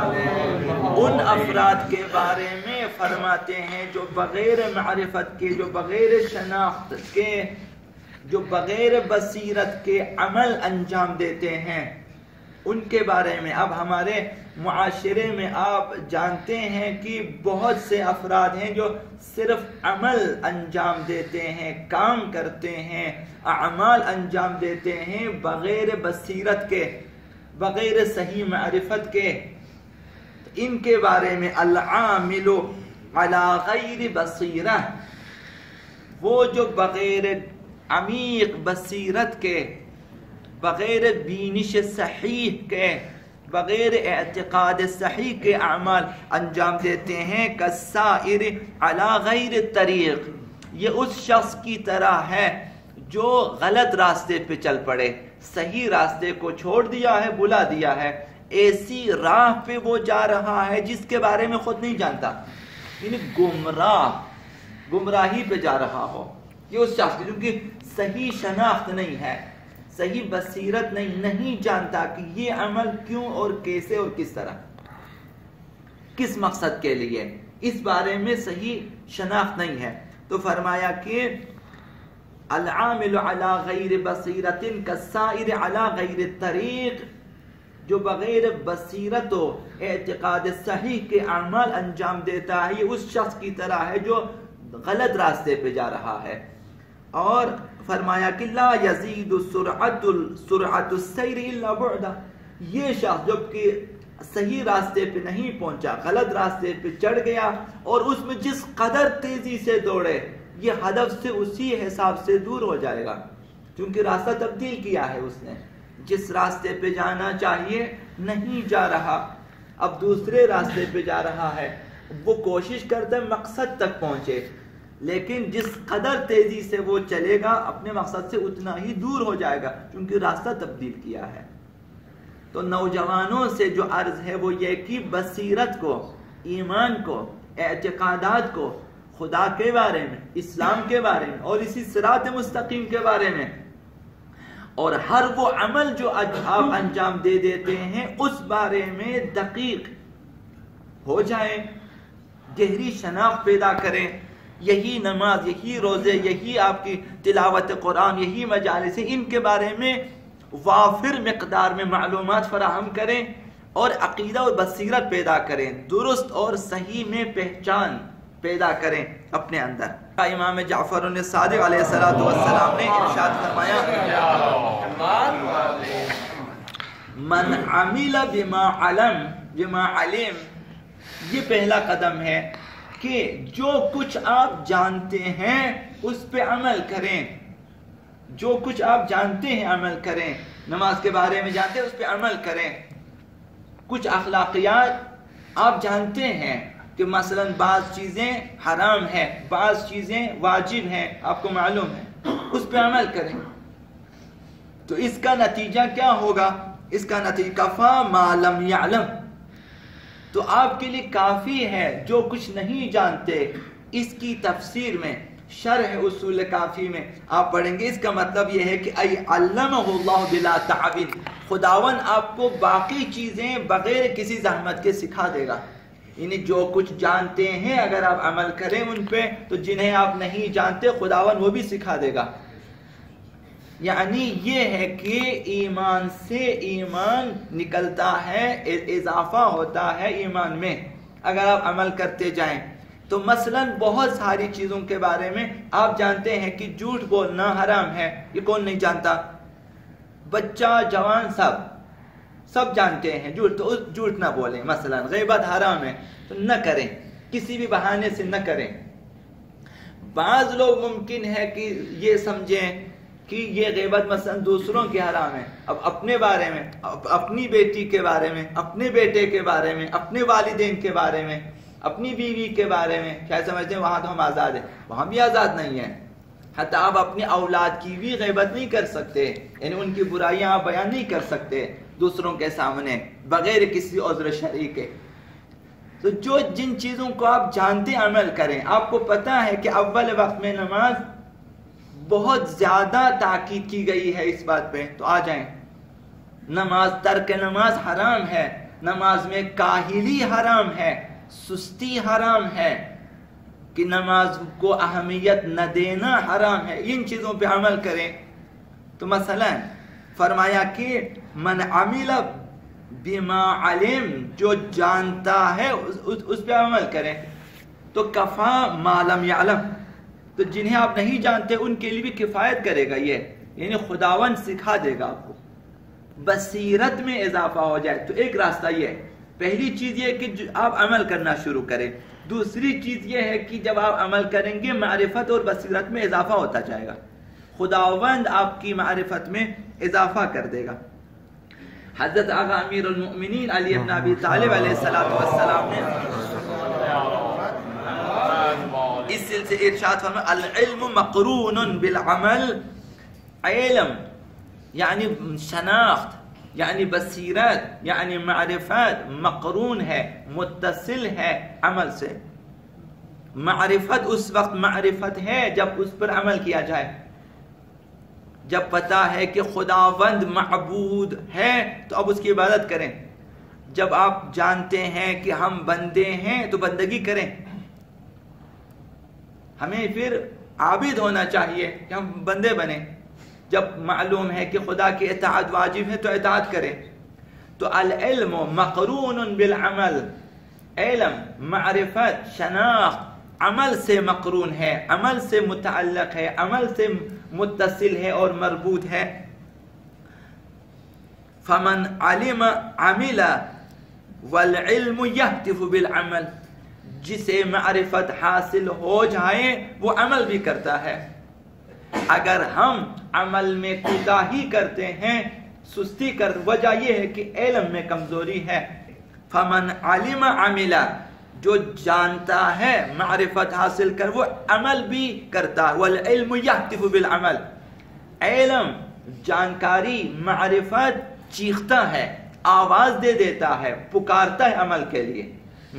ان افراد کے بارے میں فرماتے ہیں جو بغیر معرفت کے، جو بغیر شناخت کے، جو بغیر بصیرت کے عمل انجام دیتے ہیں، ان کے بارے میں۔ اب ہمارے معاشرے میں آپ جانتے ہیں کہ بہت سے افراد ہیں جو صرف عمل انجام دیتے ہیں، کام کرتے ہیں، اعمال انجام دیتے ہیں بغیر بصیرت کے، بغیر صحیح معرفت کے۔ ان کے بارے میں العامل علی غیر بصیرہ، وہ جو بغیر عمیق بصیرت کے، بغیر بینش صحیح کے، بغیر اعتقاد صحیح کے اعمال انجام دیتے ہیں، کالسائر علی غیر طریق، یہ اس شخص کی طرح ہے جو غلط راستے پہ چل پڑے، صحیح راستے کو چھوڑ دیا ہے، بلا دیا ہے، ایسی راہ پہ وہ جا رہا ہے جس کے بارے میں خود نہیں جانتا، یعنی گمراہی پہ جا رہا ہو۔ یہ اس شخص کی، کیونکہ صحیح شناخت نہیں ہے، صحیح بصیرت نہیں جانتا کہ یہ عمل کیوں اور کیسے اور کس طرح، کس مقصد کے لیے، اس بارے میں صحیح شناخت نہیں ہے۔ تو فرمایا کہ العامل علی غیر بصیرت کالسائر علی غیر طریق، جو بغیر بصیرت و اعتقاد صحیح کے اعمال انجام دیتا ہے، یہ اس شخص کی طرح ہے جو غلط راستے پہ جا رہا ہے۔ اور فرمایا کہ لا یزید سرعت السیر الا بعدا، یہ شخص جب کہ صحیح راستے پہ نہیں پہنچا، غلط راستے پہ چڑھ گیا اور اس میں جس قدر تیزی سے دوڑے، یہ ہدف سے اسی حساب سے دور ہو جائے گا، کیونکہ راستہ تبدیل کیا ہے اس نے، جس راستے پہ جانا چاہیے نہیں جا رہا، اب دوسرے راستے پہ جا رہا ہے۔ وہ کوشش کرتا ہے مقصد تک پہنچے، لیکن جس قدر تیزی سے وہ چلے گا اپنے مقصد سے اتنا ہی دور ہو جائے گا، کیونکہ راستہ تبدیل کیا ہے۔ تو نوجوانوں سے جو عرض ہے وہ یہ کہ بصیرت کو، ایمان کو، اعتقادات کو، خدا کے بارے میں، اسلام کے بارے میں اور اسی صراط مستقیم کے بارے میں، اور ہر وہ عمل جو آپ انجام دے دیتے ہیں اس بارے میں دقیق ہو جائیں، گہری شناخت پیدا کریں۔ یہی نماز، یہی روزے، یہی آپ کی تلاوت قرآن، یہی مجالس، ان کے بارے میں وافر مقدار میں معلومات فراہم کریں اور عقیدہ اور بصیرت پیدا کریں، درست اور صحیح میں پہچان پیدا کریں اپنے اندر۔ امام جعفر صادق علیہ السلام نے ارشاد فرمایا، من عمل بما علم، یہ پہلا قدم ہے کہ جو کچھ آپ جانتے ہیں اس پہ عمل کریں، جو کچھ آپ جانتے ہیں عمل کریں، نماز کے بارے میں جانتے ہیں اس پہ عمل کریں، کچھ اخلاقیات آپ جانتے ہیں کہ مثلا بعض چیزیں حرام ہیں، بعض چیزیں واجب ہیں، آپ کو معلوم ہے، اس پہ عمل کریں۔ تو اس کا نتیجہ کیا ہوگا؟ اس کا نتیجہ کفا ما لم یعلم، تو آپ کے لیے کافی ہے جو کچھ نہیں جانتے۔ اس کی تفسیر میں شرح اصول کافی میں آپ پڑھیں گے، اس کا مطلب یہ ہے کہ ای علمہ اللہ بلا تعب، خداون آپ کو باقی چیزیں بغیر کسی زحمت کے سکھا دے گا، یعنی جو کچھ جانتے ہیں اگر آپ عمل کریں ان پہ، تو جنہیں آپ نہیں جانتے خداون وہ بھی سکھا دے گا۔ یعنی یہ ہے کہ ایمان سے ایمان نکلتا ہے، اضافہ ہوتا ہے ایمان میں اگر آپ عمل کرتے جائیں۔ تو مثلا بہت ساری چیزوں کے بارے میں آپ جانتے ہیں کہ جھوٹ بولنا حرام ہے، یہ کون نہیں جانتا؟ بچہ جوان سب جانتے ہیں جھوٹ نہ بولیں، مثلا غیبت حرام ہے تو نہ کریں، کسی بھی بہانے سے نہ کریں۔ بعض لوگ ممکن ہے کہ یہ سمجھیں کہ یہ غیبت مثلا دوسروں کے حرام ہے، اب اپنے بارے میں، اپنی بیٹی کے بارے میں، اپنے بیٹے کے بارے میں، اپنے والدین کے بارے میں، اپنی بیوی کے بارے میں شاید سمجھتے ہیں وہاں تو ہم آزاد ہیں، وہاں بھی آزاد نہیں ہیں۔ حتیٰ آپ اپنی اولاد کی بھی غیبت نہیں کر سکتے، یعنی ان کی برائیاں آپ بیان نہیں کر سکتے دوسروں کے سامنے بغیر کسی عذر شرعی کے۔ تو جن چیزوں کو آپ جانتے عمل کریں، آپ کو پتہ ہے کہ اول وقت میں نماز بہت زیادہ تاکید کی گئی ہے اس بات پہ، تو آ جائیں۔ نماز، ترک نماز حرام ہے، نماز میں کاہلی حرام ہے، سستی حرام ہے، کہ نماز کو اہمیت نہ دینا حرام ہے، ان چیزوں پہ عمل کریں. تو مثلا فرمایا کہ من عمل بما علم، جو جانتا ہے اس پہ عمل کریں. تو کفا ما لم یعلم، تو جنہیں آپ نہیں جانتے ان کے لیے بھی کفایت کرے گا یہ، یعنی خداوند سکھا دے گا آپ کو، بصیرت میں اضافہ ہو جائے. تو ایک راستہ یہ ہے، پہلی چیز یہ کہ آپ عمل کرنا شروع کریں. دوسری چیز یہ ہے کہ جب آپ عمل کریں گے معرفت اور بصیرت میں اضافہ ہوتا جائے گا، خداوند آپ کی معرفت میں اضافہ کر دے گا. حضرت آقا امیر المؤمنین علی بن ابی طالب علیہ السلام نے اس سلسلے ارشاد فرمایا العلم مقرون بالعمل، علم یعنی شناخت، یعنی بصیرت، یعنی معرفت مقرون ہے، متصل ہے عمل سے. معرفت اس وقت معرفت ہے جب اس پر عمل کیا جائے، جب پتا ہے کہ خداوند معبود ہے تو اب اس کی عبادت کریں. جب آپ جانتے ہیں کہ ہم بندے ہیں تو بندگی کریں. ہمیں پھر عابد ہونا چاہیے کہ ہم بندے بنیں. جب معلوم ہے کہ خدا کی اطاعت واجب ہے تو اطاعت کریں. تو العلم مقرون بالعمل، علم معرفت شناخت عمل سے مقرون ہے، عمل سے متعلق ہے، عمل سے متصل ہے اور مربوط ہے. فمن علم عمل والعلم یہتف بالعمل، جسے معرفت حاصل ہو جائے وہ عمل بھی کرتا ہے. اگر ہم عمل میں کوتاہی کرتے ہیں، سستی کر، وجہ یہ ہے کہ علم میں کمزوری ہے. فمن علم عمل، جو جانتا ہے معرفت حاصل کر وہ عمل بھی کرتا. والعلم یہتف بالعمل، علم جانکاری معرفت چیختا ہے، آواز دے دیتا ہے، پکارتا ہے عمل کے لیے.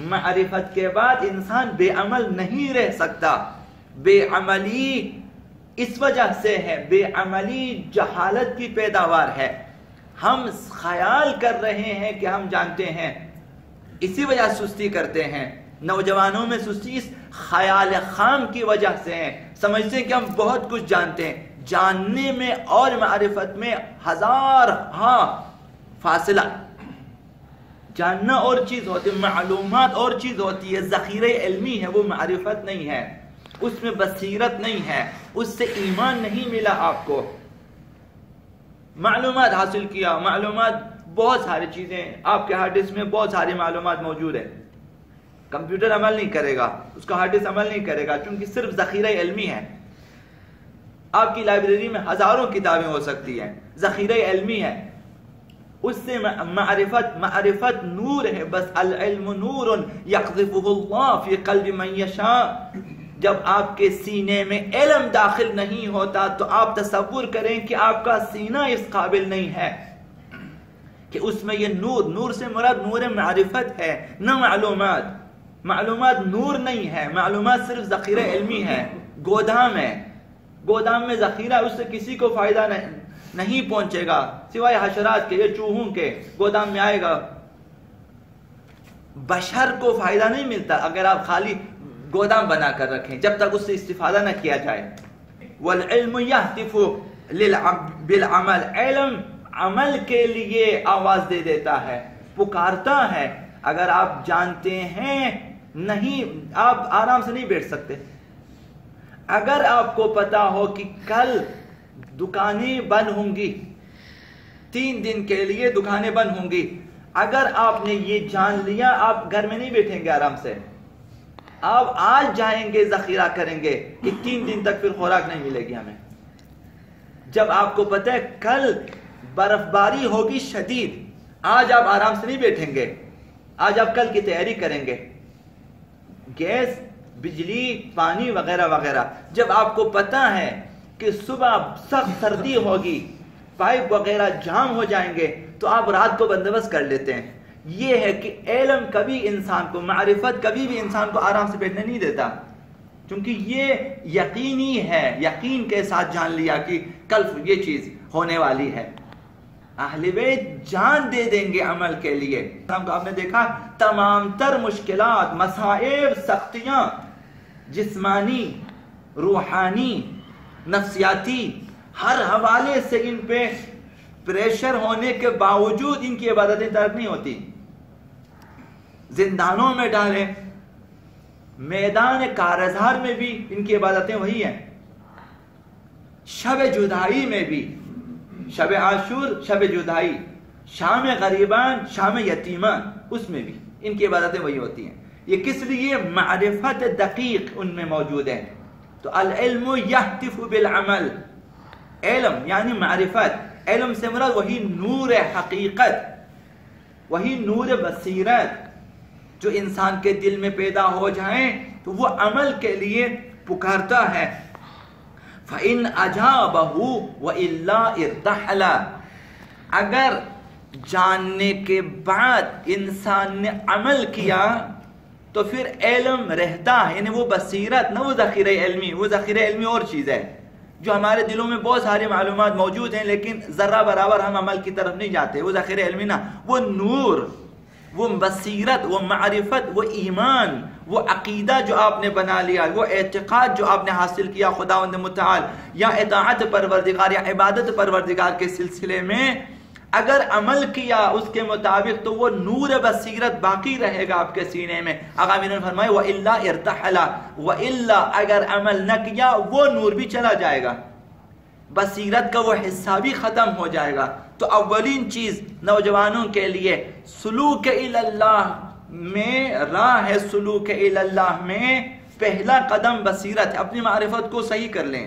معرفت کے بعد انسان بے عمل نہیں رہ سکتا. بے عملی اس وجہ سے ہے، بے عملی جہالت کی پیداوار ہے. ہم خیال کر رہے ہیں کہ ہم جانتے ہیں، اسی وجہ سستی کرتے ہیں. نوجوانوں میں سستی اس خیال خام کی وجہ سے ہے، سمجھتے ہیں کہ ہم بہت کچھ جانتے ہیں. جاننے میں اور معرفت میں ہزار ہاں فاصلہ. جاننا اور چیز ہوتی ہے، معلومات اور چیز ہوتی ہے. ذخیرہ علمی ہے وہ معرفت نہیں ہے، اس میں بصیرت نہیں ہے، اس سے ایمان نہیں ملا. آپ کو معلومات حاصل کیا، معلومات بہت ساری چیزیں آپ کے ہارڈ ڈسک میں بہت ساری معلومات موجود ہے. کمپیوٹر عمل نہیں کرے گا، اس کا ہارڈ ڈسک عمل نہیں کرے گا، کیونکہ صرف ذخیرہ علمی ہے. آپ کی لائبریری میں ہزاروں کتابیں ہو سکتی ہیں، ذخیرہ علمی ہے. اس سے معرفت نور ہے. بس العلم نور یقذفہ اللہ فی قلب من یشاء. جب آپ کے سینے میں علم داخل نہیں ہوتا تو آپ تصور کریں کہ آپ کا سینہ اس قابل نہیں ہے کہ اس میں یہ نور سے مراد نور معرفت ہے، نہ معلومات. معلومات نور نہیں ہے، معلومات صرف ذخیرہ علمی ہے. گودام ہے، گودام میں ذخیرہ، اس سے کسی کو فائدہ نہیں پہنچے گا سوائے حشرات کے یا چوہوں کے. گودام میں آئے گا، بشر کو فائدہ نہیں ملتا اگر آپ خالی گودام بنا کر رکھیں جب تک اس سے استفادہ نہ کیا جائے. والعلم یہتف بالعمل، علم عمل کے لیے آواز دے دیتا ہے، پکارتا ہے. اگر آپ جانتے ہیں نہیں، آپ آرام سے نہیں بیٹھ سکتے. اگر آپ کو پتا ہو کہ کل دکانیں بند ہوں گی، 3 دن کے لیے دکانیں بند ہوں گی، اگر آپ نے یہ جان لیا آپ گھر میں نہیں بیٹھیں گے آرام سے. آپ آج جائیں گے ذخیرہ کریں گے کہ 3 دن تک پھر خوراک نہیں ملے گی ہمیں. جب آپ کو پتہ ہے کل برف باری ہوگی شدید، آج آپ آرام سے نہیں بیٹھیں گے، آج آپ کل کی تیاری کریں گے. گیس، بجلی، پانی وغیرہ وغیرہ. جب آپ کو پتہ ہے کہ صبح سخت سردی ہوگی، پائپ وغیرہ جام ہو جائیں گے، تو آپ رات کو بندوبست کر لیتے ہیں. یہ ہے کہ علم کبھی انسان کو، معرفت کبھی بھی انسان کو آرام سے بیٹھنے نہیں دیتا، کیونکہ یہ یقینی ہے، یقین کے ساتھ جان لیا کہ کل یہ چیز ہونے والی ہے. اہل بیت جان دے دیں گے عمل کے لیے. آپ نے دیکھا تمام تر مشکلات، مصائب، سختیاں جسمانی، روحانی، نفسیاتی، ہر حوالے سے ان پہ پریشر ہونے کے باوجود ان کی عبادتیں ترک نہیں ہوتی. زندانوں میں ڈالے، میدان کارزار میں بھی ان کی عبادتیں وہی ہیں. شب جدائی میں بھی، شب عاشور، شب جدائی، شام غریبان، شام یتیمان، اس میں بھی ان کی عبادتیں وہی ہوتی ہیں. یہ کس لیے؟ معرفت دقیق ان میں موجود ہے. تو العلم یہتف بالعمل، علم یعنی معرفت، علم سے مراد وہی نور حقیقت، وہی نور بصیرت جو انسان کے دل میں پیدا ہو جائیں تو وہ عمل کے لیے پکارتا ہے. فَإِنْ أَجَابَهُ وَإِلَّا ارْتَحَلَ، اگر جاننے کے بعد انسان نے عمل کیا تو پھر علم رہتا ہے، یعنی وہ بصیرت، نہ وہ ذخیرہ علمی. وہ ذخیرہ علمی اور چیز ہے جو ہمارے دلوں میں بہت ساری معلومات موجود ہیں لیکن ذرہ برابر ہم عمل کی طرف نہیں جاتے. وہ ذخیرہ علمی نہ، وہ نور، وہ بصیرت، وہ معرفت، وہ ایمان، وہ عقیدہ جو آپ نے بنا لیا، وہ اعتقاد جو آپ نے حاصل کیا خداوند متعال یا اطاعت پروردگار یا عبادت پروردگار کے سلسلے میں، اگر عمل کیا اس کے مطابق تو وہ نور بصیرت باقی رہے گا آپ کے سینے میں. آقا مین نے فرمایا وَإِلَّا ارْتَحَلَ، وَإِلَّا اگر عمل نہ کیا وہ نور بھی چلا جائے گا، بصیرت کا وہ حصہ بھی ختم ہو جائے گا. تو اولین چیز نوجوانوں کے لیے سلوک الی اللہ میں، راہ سلوک الی اللہ میں پہلا قدم بصیرت ہے. اپنی معرفت کو صحیح کر لیں.